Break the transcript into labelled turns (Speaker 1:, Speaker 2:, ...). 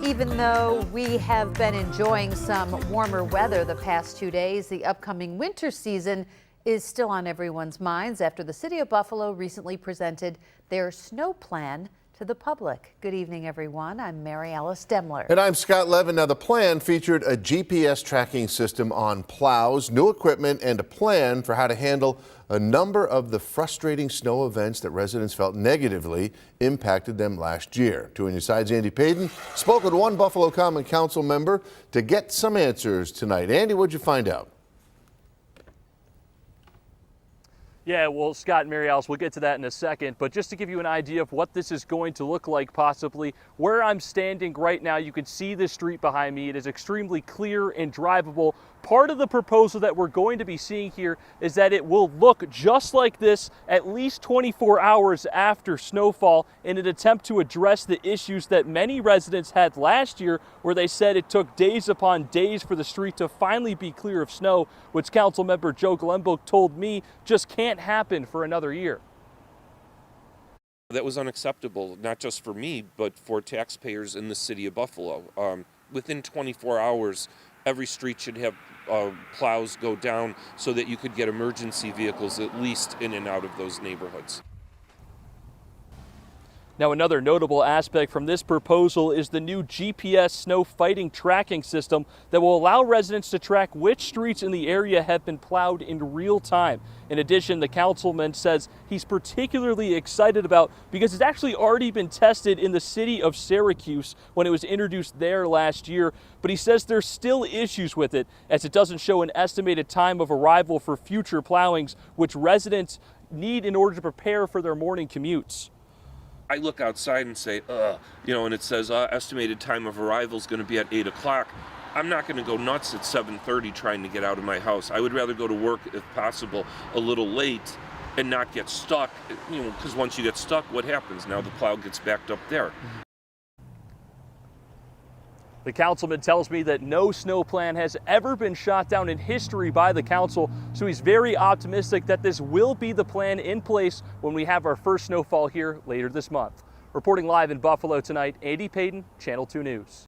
Speaker 1: Even though we have been enjoying some warmer weather the past 2 days, the upcoming winter season is still on everyone's minds after the city of Buffalo recently presented their snow plan to the public. Good evening, everyone. I'm Mary Alice Demler.
Speaker 2: And I'm Scott Levin. Now, the plan featured a GPS tracking system on plows, new equipment, and a plan for how to handle a number of the frustrating snow events that residents felt negatively impacted them last year. 2 on your side's Andy Payton spoke with one Buffalo Common Council member to get some answers tonight. Andy, what'd you find out?
Speaker 3: Yeah, well, Scott and Mary Alice, we'll get to that in a second, but just to give you an idea of what this is going to look like possibly, where I'm standing right now, you can see the street behind me. It is extremely clear and drivable. Part of the proposal that we're going to be seeing here is that it will look just like this at least 24 hours after snowfall in an attempt to address the issues that many residents had last year, where they said it took days upon days for the street to finally be clear of snow, which Councilmember Joe Glenbook told me just can't happen for another year.
Speaker 4: That was unacceptable, not just for me, but for taxpayers in the city of Buffalo. Within 24 hours, every street should have plows go down so that you could get emergency vehicles at least in and out of those neighborhoods.
Speaker 3: Now, another notable aspect from this proposal is the new GPS snow fighting tracking system that will allow residents to track which streets in the area have been plowed in real time. In addition, the councilman says he's particularly excited about because it's actually already been tested in the city of Syracuse when it was introduced there last year. But he says there's still issues with it, as it doesn't show an estimated time of arrival for future plowings, which residents need in order to prepare for their morning commutes.
Speaker 4: I look outside and say, and it says estimated time of arrival is going to be at 8 o'clock. I'm not going to go nuts at 7:30 trying to get out of my house. I would rather go to work, if possible, a little late and not get stuck, because once you get stuck, what happens? Now the plow gets backed up there.
Speaker 3: The councilman tells me that no snow plan has ever been shot down in history by the council, so he's very optimistic that this will be the plan in place when we have our first snowfall here later this month. Reporting live in Buffalo tonight, Andy Payton, Channel 2 News.